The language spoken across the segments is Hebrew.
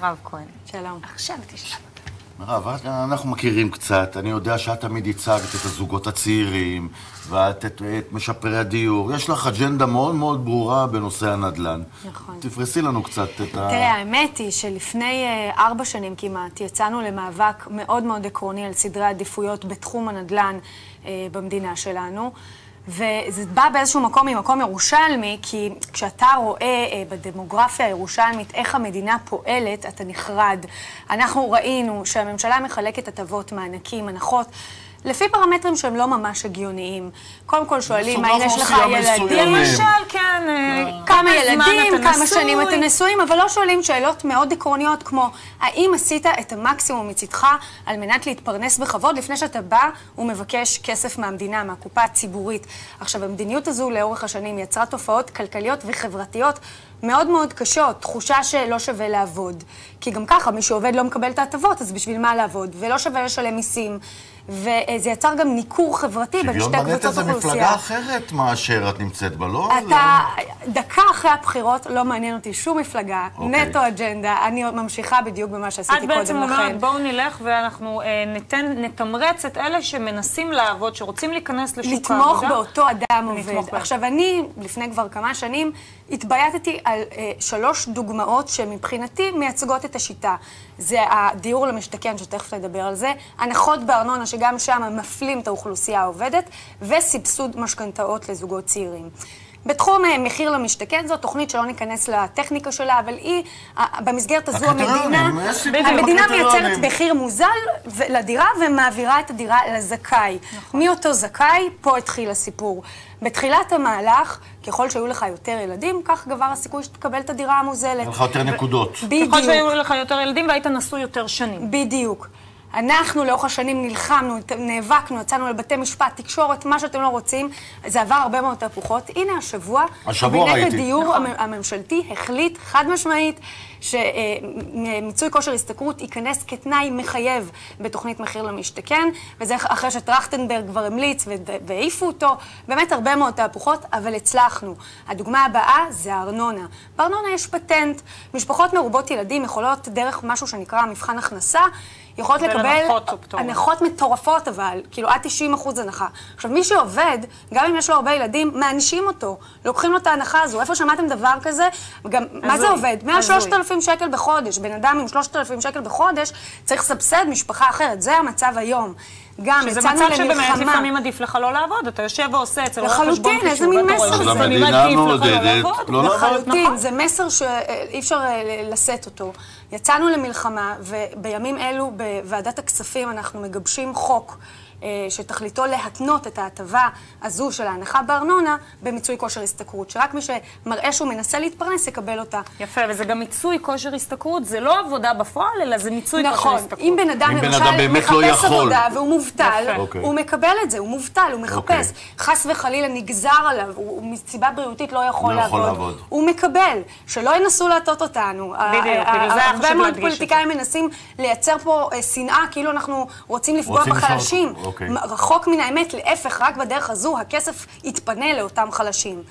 מירב כהן. שלום. עכשיו תשאל. מירב, אנחנו מכירים קצת, אני יודע שאת תמיד הצגת את הזוגות הצעירים ואת את משפרי הדיור. יש לך אג'נדה מאוד מאוד ברורה בנושא הנדל"ן. נכון. תפרסי לנו קצת את תראה, האמת היא שלפני 4 שנים כמעט יצאנו למאבק מאוד מאוד עקרוני על סדרי עדיפויות בתחום הנדל"ן במדינה שלנו. וזה בא באיזשהו מקום ממקום ירושלמי, כי כשאתה רואה בדמוגרפיה הירושלמית איך המדינה פועלת, אתה נחרד. אנחנו ראינו שהממשלה מחלקת הטבות, מענקים, הנחות, לפי פרמטרים שהם לא ממש הגיוניים. קודם כל שואלים, האם יש לך ילדים? למשל, כן, כמה ילדים, כמה שנים אתם נשואים, אבל לא שואלים שאלות מאוד עקרוניות כמו, האם עשית את המקסימום מצדך על מנת להתפרנס בכבוד לפני שאתה בא ומבקש כסף מהמדינה, מהקופה הציבורית. עכשיו, המדיניות הזו לאורך השנים יצרה תופעות כלכליות וחברתיות מאוד מאוד קשות, תחושה שלא שווה לעבוד. כי גם ככה, מי שעובד לא מקבל את ההטבות, אז בשביל מה לעבוד? ולא שווה לשלם מיסים. וזה יצר גם ניכור חברתי בין שתי קבוצות אוכלוסייה. שוויון בנטל זה מפלגה אחרת מאשר את נמצאת בה, לא? אתה, דקה אחרי הבחירות, לא מעניין אותי שום מפלגה, נטו אג'נדה, אני ממשיכה בדיוק במה שעשיתי קודם לכן. את בעצם אומרת, בואו נלך ואנחנו נתמרץ את אלה שמנסים לעבוד, שרוצים להיכנס לשוק העבודה. לתמוך באותו אדם עובד. עכשיו, אני, לפני כבר כמה שנים, התבייתתי על 3 דוגמאות שמבחינתי מייצגות את השיטה. זה הדיור למשתכן, שתכף נדבר על זה, הנחות בארנונה, שגם שם מפלים את האוכלוסייה העובדת, וסבסוד משכנתאות לזוגות צעירים. בתחום מחיר למשתכן, זו תוכנית שלא ניכנס לטכניקה שלה, אבל היא, במסגרת הזו המדינה מייצרת מחיר מוזל לדירה ומעבירה את הדירה לזכאי. מאותו זכאי, פה התחיל הסיפור. בתחילת המהלך, ככל שהיו לך יותר ילדים, כך גבר הסיכוי שתקבל את הדירה המוזלת. היה לך יותר נקודות. בדיוק. ככל שהיו לך יותר ילדים והיית נשוי יותר שנים. בדיוק. אנחנו לאורך השנים נלחמנו, נאבקנו, יצאנו לבתי משפט, תקשורת, מה שאתם לא רוצים. זה עבר הרבה מאוד תהפוכות. הנה השבוע ראיתי. הדיור הממשלתי החליט חד משמעית שמיצוי כושר השתכרות ייכנס כתנאי מחייב בתוכנית מחיר למשתכן, וזה אחרי שטרכטנברג כבר המליץ והעיפו אותו, באמת הרבה מאוד תהפוכות, אבל הצלחנו. הדוגמה הבאה זה הארנונה. בארנונה יש פטנט. משפחות מרובות ילדים יכולות דרך משהו שנקרא מבחן הכנסה, יכולות לקבל הנחות מטורפות, אבל כאילו עד 90% הנחה. עכשיו, מי שעובד, גם אם יש לו הרבה ילדים, מענישים אותו. לוקחים לו את ההנחה הזו. איפה שמעתם דבר כזה? וגם, מה זה עובד? 3,000 שקל בחודש. בן אדם עם 3,000 שקל בחודש צריך לסבסד משפחה אחרת. זה המצב היום. גם שזה מצב שבאמת לפעמים עדיף לך לא לעבוד. אתה יושב ועושה אצל רואה חשבון חישוב. איזה מין מסר זה. המדינה מעודדת לא לעבוד. לחלוטין, זה מסר שאי אפשר לשאת אותו. יצאנו למלחמה, ובימים אלו בוועדת הכספים אנחנו מגבשים חוק שתכליתו להתנות את ההטבה הזו של ההנחה בארנונה במיצוי כושר השתכרות, שרק מי שמראה שהוא מנסה להתפרנס יקבל אותה. יפה, וזה גם מיצוי כושר השתכרות, זה לא עבודה בפועל, אלא זה מיצוי כושר השתכרות. נכון, אם בן אדם למשל מחפש עבודה והוא מובטל, הוא מקבל את זה, הוא מובטל, הוא מחפש. חס וחלילה נגזר עליו, הוא מסיבה בריאותית לא יכול לעבוד. הוא מקבל, שלא ינסו להטות אותנו. הרבה מאוד פוליטיקאים מנסים לייצר פה שנאה, כאילו אנחנו רוצים לפגוע בחלשים. רחוק מן האמת, להפך, רק בדרך הזו הכסף יתפנה לאותם חלשים.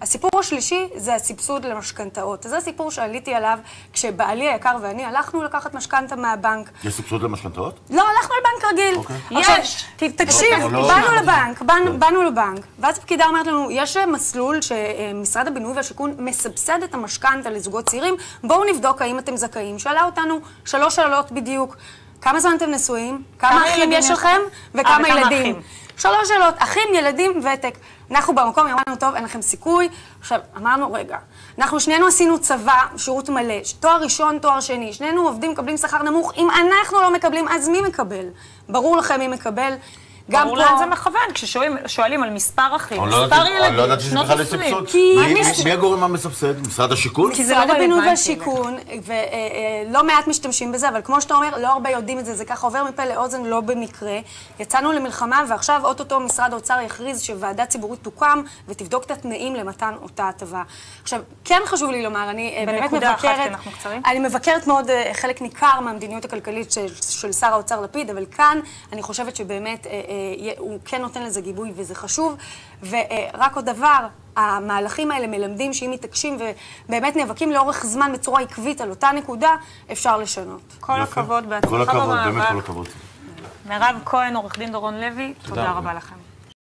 הסיפור השלישי זה הסבסוד למשכנתאות. זה הסיפור שעליתי עליו כשבעלי היקר ואני הלכנו לקחת משכנתה מהבנק. יש סבסוד למשכנתאות? לא, הלכנו לבנק רגיל. יש! תקשיב, באנו לבנק, ואז הפקידה אומרת לנו, יש מסלול שמשרד הבינוי והשיכון מסבסד את המשכנתה לזוגות צעירים, בואו נבדוק האם אתם זכאים. שאלה אותנו 3 שאלות בדיוק. כמה זמן אתם נשואים? כמה אחים יש לכם? וכמה ילדים? 3 שאלות, אחים, ילדים, ותק. אנחנו במקום אמרנו, טוב, אין לכם סיכוי. עכשיו, אמרנו, רגע, אנחנו שנינו עשינו צבא, שירות מלא, תואר ראשון, תואר שני, שנינו עובדים, מקבלים שכר נמוך. אם אנחנו לא מקבלים, אז מי מקבל? ברור לכם מי מקבל. ברור לאן זה מכוון, כששואלים על מספר אחים, מספר ילדים, אני לא יודעת שיש בכלל לסבסוד. מי הגורם המסבסד? משרד השיכון? משרד הבינוי והשיכון, ולא מעט משתמשים בזה, אבל כמו שאתה אומר, לא הרבה יודעים את זה, זה ככה עובר מפה לאוזן, לא במקרה. יצאנו למלחמה, ועכשיו אוטוטו משרד האוצר יכריז שוועדה ציבורית תוקם, ותבדוק את התנאים למתן אותה הטבה. עכשיו, כן חשוב לי לומר, אני באמת מבקרת מאוד חלק ניכר מהמדיניות הכלכלית של שר האוצר לפיד, אבל כאן אני חושבת שבאמת הוא כן נותן לזה גיבוי וזה חשוב. ורק עוד דבר, המהלכים האלה מלמדים שאם מתעקשים ובאמת נאבקים לאורך זמן בצורה עקבית על אותה נקודה, אפשר לשנות. כל הכבוד, כל בהצלחה הכבוד, במאבק. באמת כל הכבוד. מירב כהן, עורך דין דורון לוי, תודה רבה לכם.